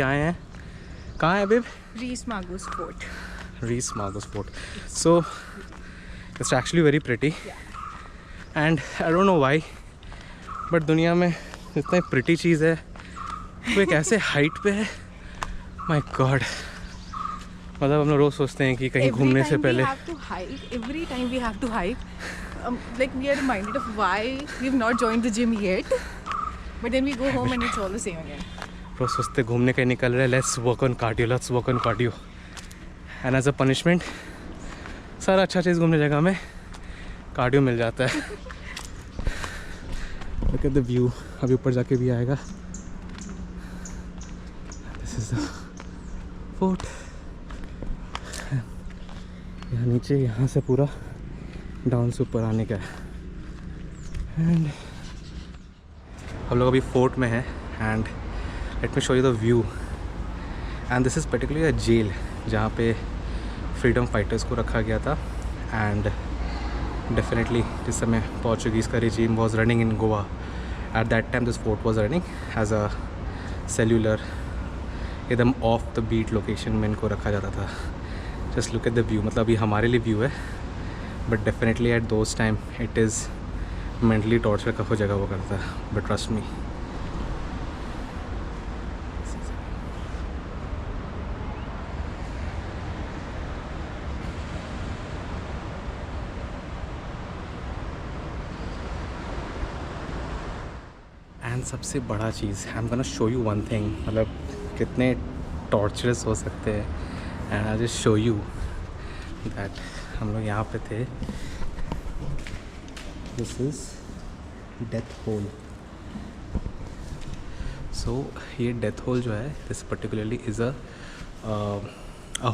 आए हैं, कहाँ है babe? Rees Magus Fort. Reis Magos fort. So it's actually very pretty and I don't know why, but दुनिया में इतना प्रिटी चीज़ है वो एक ऐसे हाइट पे है. माय गॉड, मतलब हम लोग रोज़ सोचते हैं कि कहीं घूमने से पहले Every time we have to hike. Like we are reminded of why we've not joined the gym yet. But then we go home and it's all the same again. रोज़ सोचते घूमने के निकल रहे, let's work on cardio. And as a punishment सारा अच्छा चीज़ घूमने जगह में कार्डियो मिल जाता है. Look at the view. अभी ऊपर जाके भी आएगा. This is the fort. यहाँ नीचे यहाँ से पूरा डाउन से ऊपर आने का है. एंड हम लोग अभी फोर्ट में हैं and let me show you the view. And this is particularly a jail जहाँ पे फ्रीडम फाइटर्स को रखा गया था. एंड डेफिनेटली जिस समय पोर्चुगीज़ का regime was running in Goa, at that time this fort was running as a cellular, एकदम ऑफ द बीट लोकेशन में इनको रखा जाता था. Just look at the view. मतलब अभी हमारे लिए व्यू है, but definitely at those time it is mentally torture का हो जगह वो करता है. बट ट्रस्ट मी, एंड सबसे बड़ा चीज़, I am gonna show you one thing. मतलब कितने टॉर्चरस हो सकते हैं. And I just show you that हम लोग यहाँ पे थे. This is death hole. So ये डेथ होल जो है, this particularly is a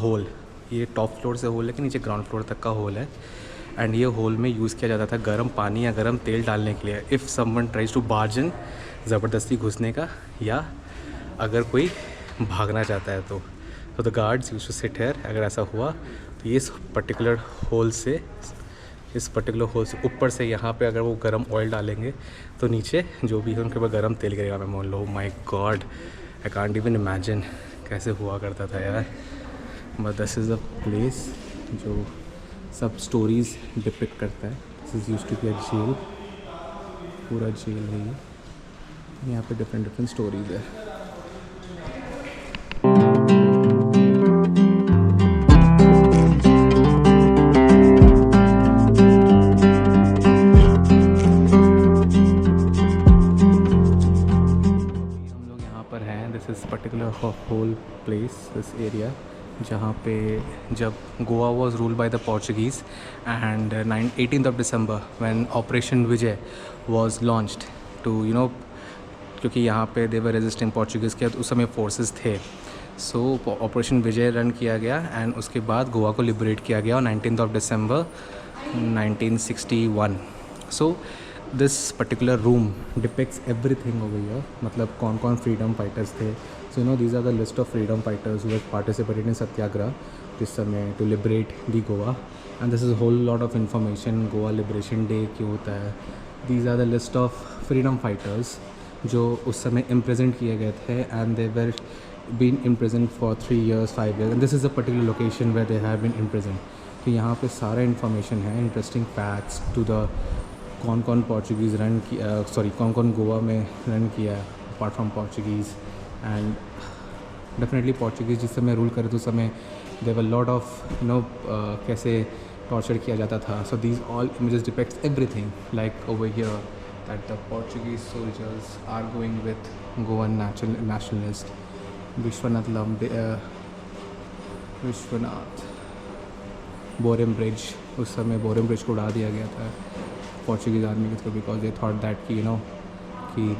hole. ये टॉप फ्लोर से होल है कि नीचे ग्राउंड फ्लोर तक का होल है. एंड ये होल में यूज़ किया जाता था गर्म पानी या गर्म तेल डालने के लिए. If someone tries to barge in, ज़बरदस्ती घुसने का, या अगर कोई भागना चाहता है तो the guards used to sit here. अगर ऐसा हुआ तो ये इस पर्टिकुलर होल से ऊपर से यहाँ पे अगर वो गर्म ऑयल डालेंगे तो नीचे जो भी है उनके ऊपर गर्म तेल गिरेगा. मैं मान लो, my god, I can't even imagine कैसे हुआ करता था यार. But this is a place जो सब स्टोरीज़ डिपिक्ट करता है. This is used to be a jail. पूरा जेल है ये. यहाँ पे डिफरेंट स्टोरीज़ है. हम लोग यहाँ पर हैं. This is particular whole place, this area, जहाँ पे जब Goa was ruled by the Portuguese and 18th of December when operation Vijay was launched to क्योंकि यहाँ पे दे वर रेजिस्टिंग पोर्चुगीज़ के, उस समय फोर्सेस थे. सो ऑपरेशन विजय रन किया गया एंड उसके बाद गोवा को लिबरेट किया गया 19th of December 1961. So this particular room depicts everything over here. मतलब कौन कौन फ्रीडम फाइटर्स थे. So these are the list of freedom fighters who have participated in Satyagraha जिस समय to liberate the Goa. And this is whole lot of information. Goa liberation day क्यों होता है. These are the list of freedom fighters जो उस समय imprisoned किए गए थे and they were been imprisoned for 3 years 5 years. And this is a particular location where they have been imprisoned. तो यहाँ पे सारा इन्फॉर्मेशन है, इंटरेस्टिंग फैक्ट्स टू द कौन कौन पोर्चुगीज़ रन किया, कौन कौन गोवा में रन किया apart from Portuguese. And definitely Portuguese जिस समय रूल करे तो उस समय देयर वर लॉट ऑफ कैसे टॉर्चर किया जाता था. So these all images depicts everything like over here that the Portuguese soldiers are going with Goan nationalist Vishwanath Boreham Bridge. उस समय बोरेम ब्रिज को उड़ा दिया गया था पोर्चुगीज़ आर्मी के through because they thought that कि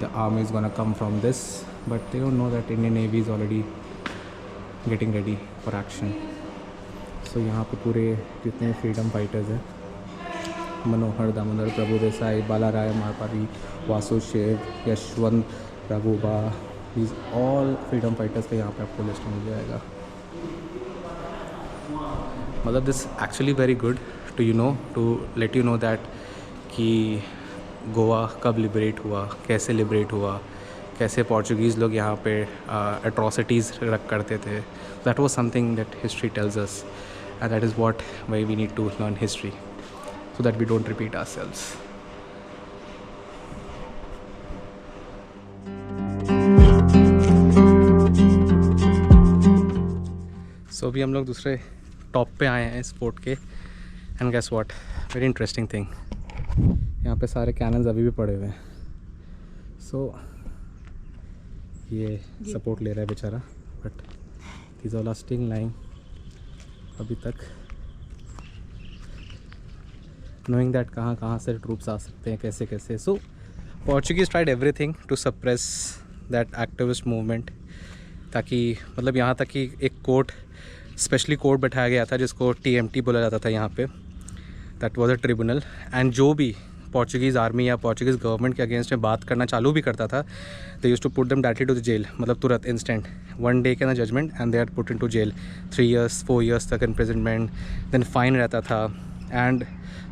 the army is gonna come from this. But they don't know that Indian navy is already getting ready for action. So यहाँ पे पूरे जितने फ्रीडम फाइटर्स हैं, Manohar Damodar, Prabhu Desai, Balaray Marpari, Vasu Shev, Yashwant Raghuba, these all freedom fighters का यहाँ पे आपको लिस्ट मिल जाएगा. मतलब this actually very good to let you know that कि गोवा कब लिबरेट हुआ, कैसे लिबरेट हुआ, कैसे पोर्चुगीज़ लोग यहाँ पे अट्रॉसिटीज़ करते थे. That was something that history tells us, and that is what why we need to learn history so that we don't repeat ourselves. So अभी हम लोग दूसरे टॉप पे आए हैं इस फोर्ट के, and guess what, very interesting thing, यहाँ पे सारे कैनन्स अभी भी पड़े हुए हैं. सो ये सपोर्ट ले रहा है बेचारा, but these all are still lying अभी तक, knowing that कहाँ से ट्रूप्स आ सकते हैं, कैसे कैसे. So Portuguese tried everything to suppress that activist movement, ताकि मतलब यहाँ तक कि एक कोर्ट, स्पेशली कोर्ट बैठाया गया था जिसको TMT बोला जाता था यहाँ पे. That was a tribunal, and जो भी पोर्चुगीज़ आर्मी या पोर्चुगीज़ गवर्नमेंट के अगेंस्ट में बात करना चालू भी करता था, they used to put them directly to the jail, मतलब तुरंत इंस्टेंट, 1 day के ना judgement, and they are put in to jail, 3 years 4 years तक इम्प्रिजनमेंट, देन फाइन रहता था. एंड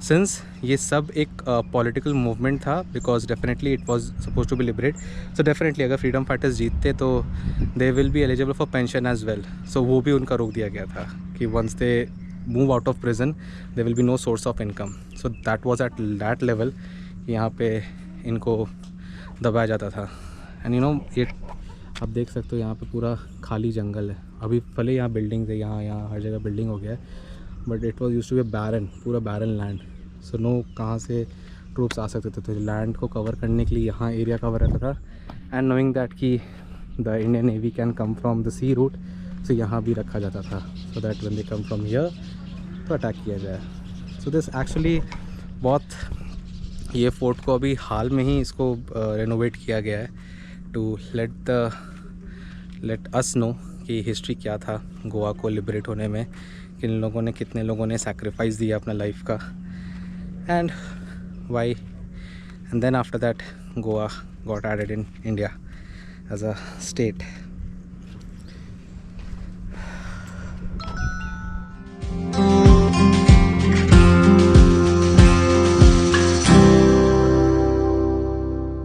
सिंस ये सब एक पॉलिटिकल मूवमेंट था, because definitely it was suppose to be liberate, so definitely अगर फ्रीडम फाइटर्स जीतते तो they will be eligible for pension as well. So वो भी उनका रोक दिया गया था कि once they move out of prison they will be no source of income. So that was at that level, यहाँ पे इनको दबाया जाता था. एंड यू नो ये आप देख सकते हो यहाँ पे पूरा खाली जंगल है. अभी भले यहाँ बिल्डिंग्स है, यहाँ हर जगह बिल्डिंग हो गया है, but it was use to be barren, पूरा बैरन लैंड. सो नो कहाँ से ट्रूप्स आ सकते थे, तो लैंड को कवर करने के लिए यहाँ एरिया कवर रहता था. एंड नोइंग दैट कि the Indian navy can come from the sea route, so यहाँ भी रखा जाता था, so that when they come from here तो अटैक किया जाए. सो दिस एक्चुअली बहुत, ये फोर्ट को अभी हाल में ही इसको रेनोवेट किया गया है टू लेट अस नो कि हिस्ट्री क्या था गोवा को लिबरेट होने में, किन लोगों ने, कितने लोगों ने सैक्रिफाइस दिया अपना लाइफ का, and why. And then after that Goa got added in India as a state.